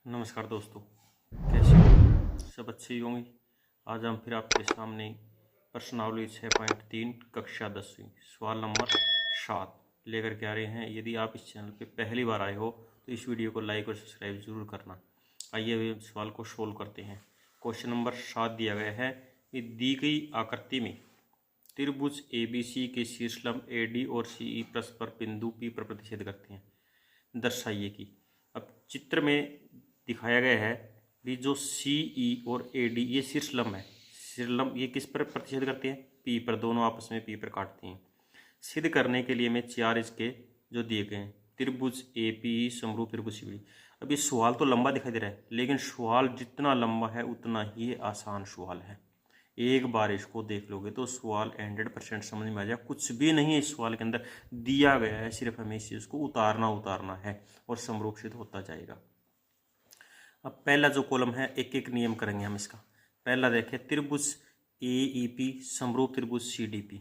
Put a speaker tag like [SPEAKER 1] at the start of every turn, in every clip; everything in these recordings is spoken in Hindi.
[SPEAKER 1] नमस्कार दोस्तों, कैसे हो? सब अच्छे ही होंगे। आज हम फिर आपके सामने प्रश्नावली 6.3 कक्षा 10वीं सवाल नंबर 7 लेकर के आ रहे हैं। यदि आप इस चैनल पे पहली बार आए हो तो इस वीडियो को लाइक और सब्सक्राइब जरूर करना। आइए अभी सवाल को सोल्व करते हैं। क्वेश्चन नंबर 7 दिया गया है कि दी गई आकृति में त्रिभुज ABC के शीर्ष लंब AD और CE परस्पर बिंदु P पर प्रतिच्छेद करते हैं। दर्शाइए कि अब चित्र में दिखाया गया है भी जो CE और AD ये शीर्ष लंब है। शीर्ष लंब ये किस पर प्रतिच्छेद करते हैं? P पर। दोनों आपस में P पर काटते हैं। सिद्ध करने के लिए हमें 4 इसके जो दिए गए हैं, त्रिभुज APE समरूप त्रिभुज CBD। अब ये सवाल तो लंबा दिखाई दे रहा है, लेकिन सवाल जितना लंबा है उतना ही आसान सवाल है। एक बार इसको देख लोगे तो सवाल 100% समझ में आ जाएगा। कुछ भी नहीं है इस सवाल के अंदर दिया गया है, सिर्फ हमें इस चीज़ को उतारना है और समरूप सिद्ध होता जाएगा। अब पहला जो कॉलम है, एक एक नियम करेंगे हम इसका। पहला देखें, त्रिभुज AEP समरूप त्रिभुज CDP।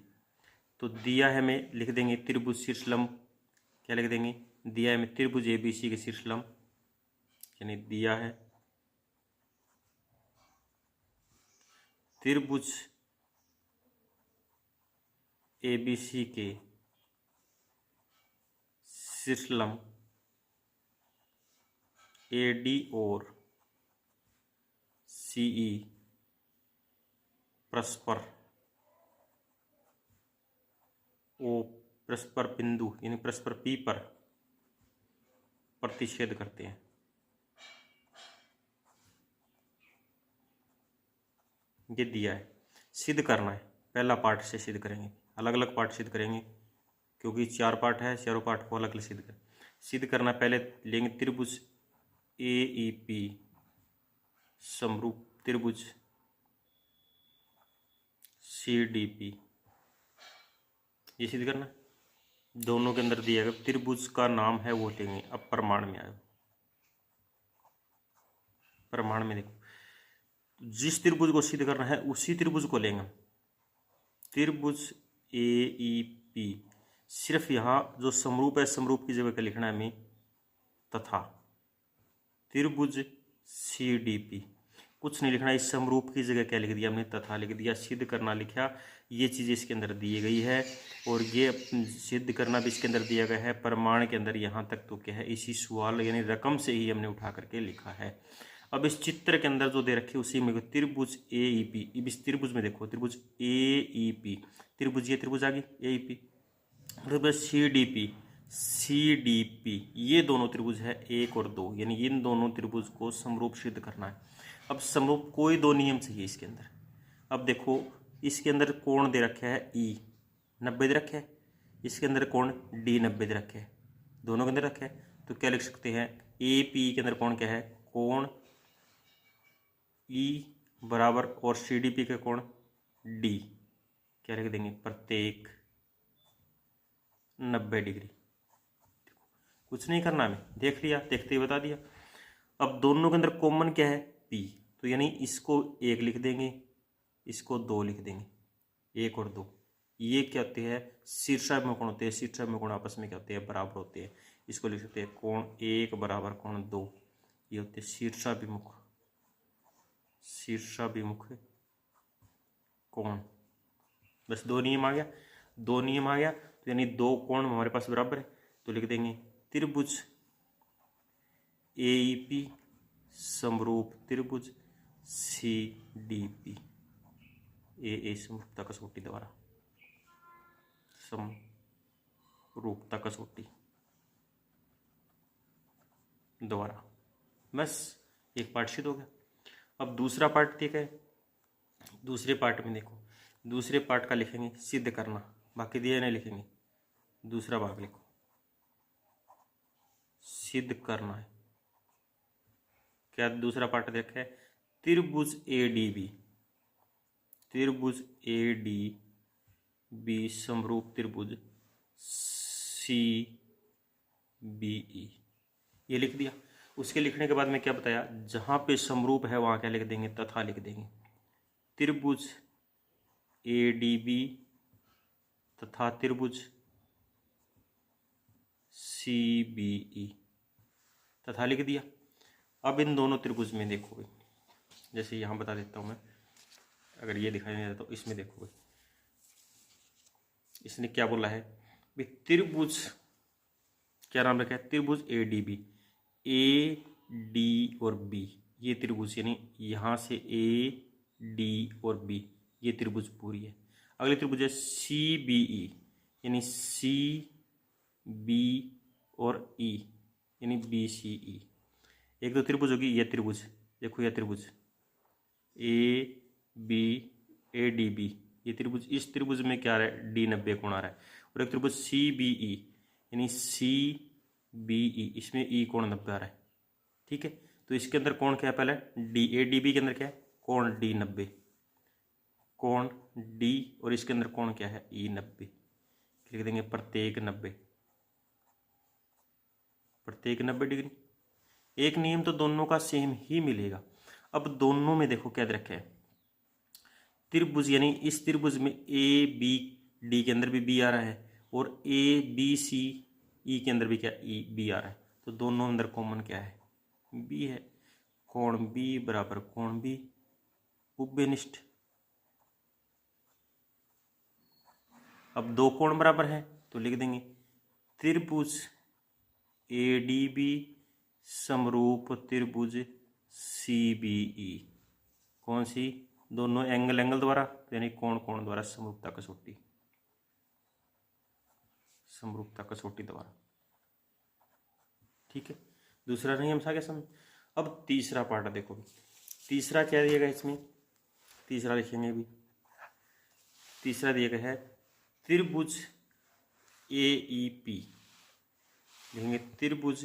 [SPEAKER 1] तो दिया है हमें, लिख देंगे त्रिभुज शीर्ष लंब। क्या लिख देंगे? दिया है हमें त्रिभुज ABC के शीर्ष लंब, यानी दिया है त्रिभुज ABC के शीर्ष लंब AD और CE परस्पर बिंदु यानी परस्पर P पर प्रतिच्छेद करते हैं। ये दिया है, सिद्ध करना है। पहला पार्ट से सिद्ध करेंगे, अलग अलग पार्ट सिद्ध करेंगे क्योंकि 4 पार्ट है, चारों पार्ट को अलग अलग सिद्ध करना। पहले लेंगे त्रिभुज AEP समरूप त्रिभुज CDP। ये सिद्ध करना, दोनों के अंदर दिया गया त्रिभुज का नाम है वो लेंगे। अब प्रमाण में आए, प्रमाण में देखो, जिस त्रिभुज को सिद्ध करना है उसी त्रिभुज को लेंगे। त्रिभुज AEP, सिर्फ यहाँ जो समरूप है समरूप की जगह क्या लिखना है हमें? तथा। त्रिभुज CDP कुछ नहीं लिखना, इस समरूप की जगह क्या लिख दिया हमने? तथा लिख दिया। सिद्ध करना लिखा, ये चीज़ इसके अंदर दी गई है और ये सिद्ध करना भी इसके अंदर दिया गया है। प्रमाण के अंदर यहाँ तक तो क्या है, इसी सवाल यानी रकम से ही हमने उठा करके लिखा है। अब इस चित्र के अंदर जो दे रखे उसी में त्रिभुज AEP, इस त्रिभुज में देखो त्रिभुज AEP, त्रिभुज ये त्रिभुज आ गई AEP, त्रिभुज CDP ये दोनों त्रिभुज है 1 और 2, यानी इन दोनों त्रिभुज को समरूप सिद्ध करना है। अब समरूप कोई दो नियम चाहिए इसके अंदर। अब देखो इसके अंदर कोण दे रखा है E 90 दे रखे है, इसके अंदर कोण D 90 दे रखे है, दोनों के अंदर रखे है। तो क्या लिख सकते हैं? AP के अंदर कोण क्या है? कोण E बराबर और CDP का कोण D। क्या लिख देंगे? प्रत्येक 90 डिग्री। कुछ नहीं करना हमें, देख लिया, देखते ही बता दिया। अब दोनों के अंदर कॉमन क्या है? P, तो यानी इसको 1 लिख देंगे, इसको 2 लिख देंगे। 1 और 2 ये क्या होते हैं? शीर्षाभिमुख कोण होते हैं। शीर्षाभिमुख कोण आपस में क्या होते हैं? बराबर होते हैं। इसको लिख सकते हैं कोण 1 बराबर कोण 2, ये होते हैं शीर्षाभिमुख कोण। बस 2 नियम आ गया, 2 नियम आ गया, तो यानी 2 कोण हमारे पास बराबर है। तो लिख देंगे त्रिभुज AEP समरूप त्रिभुज CDP। ए समरूपता कसौटी द्वारा, समरूपता कसौटी द्वारा। बस एक पार्ट सिद्ध हो गया। अब दूसरा पार्ट ठीक है, दूसरे पार्ट में देखो, दूसरे पार्ट का लिखेंगे सिद्ध करना, बाकी दिए नहीं लिखेंगे। दूसरा भाग लिखो, सिद्ध करना है। क्या दूसरा पार्ट देखे? त्रिभुज ADB, त्रिभुज ADB समरूप त्रिभुज CBE, ये लिख दिया। उसके लिखने के बाद में क्या बताया? जहां पे समरूप है वहां क्या लिख देंगे? तथा लिख देंगे। त्रिभुज ADB तथा त्रिभुज CBE, तथा लिख दिया। अब इन दोनों त्रिभुज में देखोगे, जैसे यहाँ बता देता हूँ मैं, अगर ये दिखाई नहीं देता तो इसमें देखोगे, इसने क्या बोला है भाई, त्रिभुज क्या नाम रखा है, त्रिभुज A D B, A D और बी, ये त्रिभुज यानी यहाँ से ए डी और बी, ये त्रिभुज पूरी है। अगली त्रिभुज है सी बी ई, यानी सी बी और ई, यानी बी सी ई। एक तो त्रिभुज होगी यह त्रिभुज, देखो यह त्रिभुज A B A D B, ये त्रिभुज, इस त्रिभुज में क्या आ रहा है, डी 90 कोण आ रहा है। और एक त्रिभुज सी बी ई, यानी सी बी ई, इसमें ई कोण 90 आ रहा है। ठीक है, तो इसके अंदर कोण क्या है, पहले डी, ए डी बी के अंदर क्या है, कोण डी 90, कोण डी, और इसके अंदर कोण क्या है, ई 90। लिख देंगे प्रत्येक 90, प्रत्येक 90 डिग्री। एक नियम तो दोनों का सेम ही मिलेगा। अब दोनों में देखो क्या रखा है, त्रिभुज, यानी इस त्रिभुज में ए बी डी के अंदर भी बी आ रहा है, और ए बी सी ई के अंदर भी क्या ई बी आ रहा है, तो दोनों अंदर कॉमन क्या है, बी है। कोण बी बराबर कोण बी, उभयनिष्ठ। अब दो कोण बराबर है तो लिख देंगे त्रिभुज ए डी बी समरूप त्रिभुज सी बी ई। कौन सी, दोनों एंगल एंगल द्वारा, यानी कोण कोण द्वारा, समरूपता कसौटी, समरूपता कसौटी द्वारा। ठीक है, दूसरा नियम था क्या समझ। अब तीसरा पार्ट देखो, तीसरा क्या दिया गया इसमें, तीसरा लिखेंगे अभी। तीसरा दिया गया है त्रिभुज ए ई पी, लिखेंगे त्रिभुज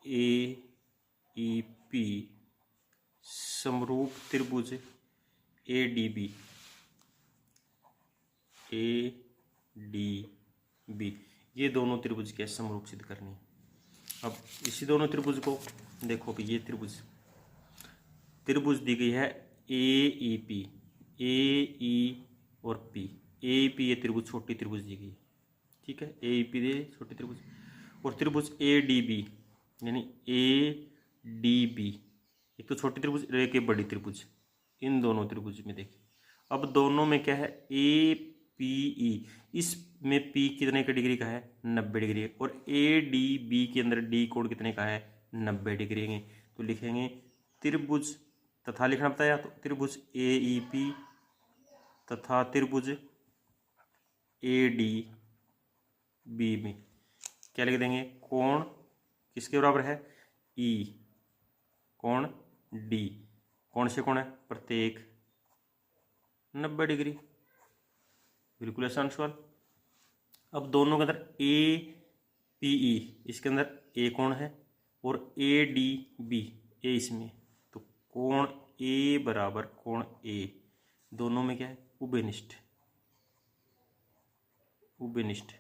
[SPEAKER 1] ए ई पी समरूप त्रिभुज A D B, A D B, ये दोनों त्रिभुज के समरूप सिद्ध करनी है। अब इसी दोनों त्रिभुज को देखो कि ये त्रिभुज, त्रिभुज दी गई है ए ई पी, ए ई और पी, ए पी ये त्रिभुज छोटी त्रिभुज दी गई है। ठीक है, ए पी दे छोटी त्रिभुज, और त्रिभुज ए डी बी, यानी ए डी बी, एक तो छोटी त्रिभुज एक बड़ी त्रिभुज, इन दोनों त्रिभुज में देखिए। अब दोनों में क्या है, ए पी ई, इसमें पी कितने का डिग्री का है, 90 डिग्री, और ए डी बी के अंदर डी कोण कितने का है, 90 डिग्री है। तो लिखेंगे त्रिभुज, तथा लिखना बताया, तो त्रिभुज ए ई पी तथा त्रिभुज ए डी बी में क्या लिख देंगे, कोण किसके बराबर है, ई, कोण डी, कौन से कोण है, प्रत्येक 90 डिग्री। बिल्कुल आसान सवाल। अब दोनों के अंदर ए पी ई, इसके अंदर ए कोण है, और ए डी बी ए इसमें, तो कोण ए बराबर कोण ए, दोनों में क्या है, उभयनिष्ठ, उभयनिष्ठ।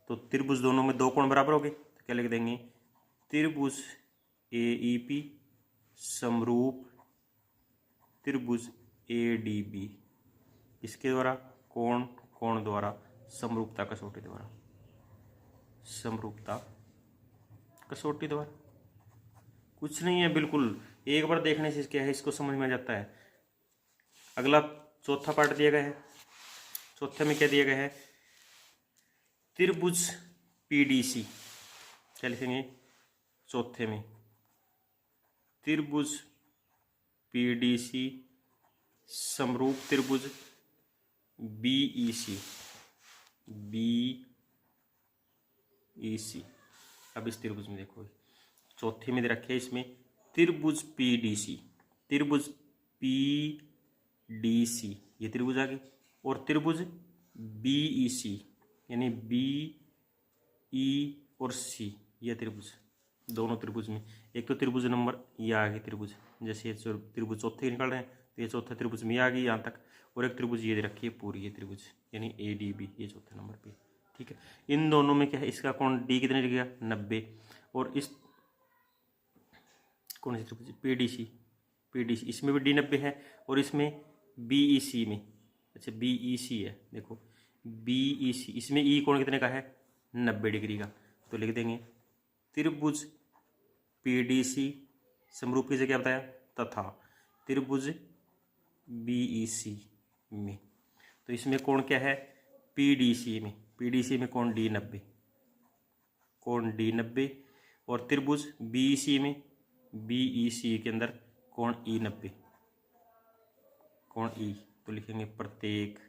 [SPEAKER 1] तो त्रिभुज दोनों में दो कोण बराबर हो गए, तो क्या लिख देंगे, त्रिभुज ए ई पी समरूप त्रिभुज ए डी बी, इसके द्वारा कोण कोण द्वारा, समरूपता कसौटी द्वारा, समरूपता कसौटी द्वारा। कुछ नहीं है, बिल्कुल एक बार देखने से क्या है, इसको समझ में आ जाता है। अगला चौथा पार्ट दिया गया है, चौथे में क्या दिया गया है, त्रिभुज पीडीसी, क्या लिखेंगे चौथे में, त्रिभुज पीडीसी समरूप त्रिभुज बीईसी, बीईसी। अब इस त्रिभुज में देखो, चौथे में दे रखे इसमें त्रिभुज पीडीसी, त्रिभुज पीडीसी ये त्रिभुज आ गई, और त्रिभुज बीईसी यानी बी ई और सी ये त्रिभुज, दोनों त्रिभुज में एक तो त्रिभुज नंबर ये आ गई त्रिभुज, जैसे ये त्रिभुज चौथे निकल रहे हैं तो ये चौथा त्रिभुज में आ गई यहाँ तक, और एक त्रिभुज ये दे रखी है पूरी ये त्रिभुज यानी ए डी बी, ये चौथे नंबर पे। ठीक है, इन दोनों में क्या है, इसका कोण डी कितने डिग्री का 90, और इस कौन सी त्रिभुज पीडीसी, पीडीसी इसमें भी डी 90 है, और इसमें बीईसी में, अच्छा बीईसी है, देखो बीईसी इसमें ई कोण कितने का है 90 डिग्री का, तो लिख देंगे त्रिभुज पीडीसी समरूप की जगह बताया, तथा त्रिभुज बीईसी में। तो इसमें कोण क्या है, पीडीसी में कोण D90, कोण D90, और त्रिभुज बीईसी में, बीईसी के अंदर कोण E90, कोण E, तो लिखेंगे प्रत्येक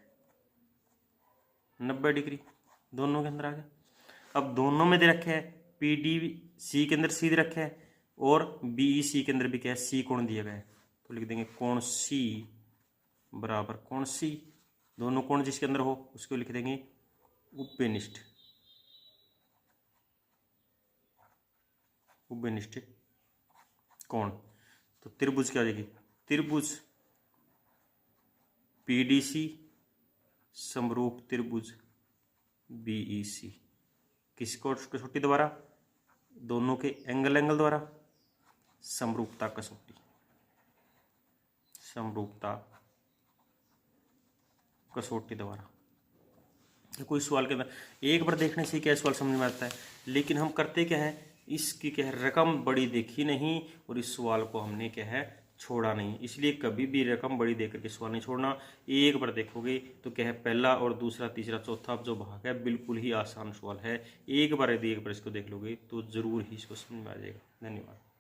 [SPEAKER 1] 90 डिग्री, दोनों के अंदर आ गया। अब दोनों में दे रखे है, पीडीसी के अंदर सी दे रखे है और बीईसी के अंदर भी क्या है, सी कोण दिया गया है, तो लिख देंगे कोण सी बराबर कोण सी, दोनों कोण जिसके अंदर हो उसको लिख देंगे उपनिष्ठ कोण। तो त्रिभुज क्या हो जाएगी, त्रिभुज पीडीसी समरूप त्रिभुज बीईसी, किसको कसौटी द्वारा, दोनों के एंगल द्वारा, समरूपता कसौटी, समरूपता कसौटी द्वारा। कोई सवाल के अंदर एक बार देखने से क्या सवाल समझ में आता है, लेकिन हम करते क्या है, इसकी क्या है रकम बड़ी देखी नहीं और इस सवाल को हमने क्या है छोड़ा नहीं। इसलिए कभी भी रकम बड़ी देकर के सवाल नहीं छोड़ना, एक बार देखोगे तो क्या है पहला और दूसरा तीसरा चौथा जो भाग है बिल्कुल ही आसान सवाल है। एक बार यदि एक बार इसको देख लोगे तो जरूर ही इसको समझ में आ जाएगा। धन्यवाद।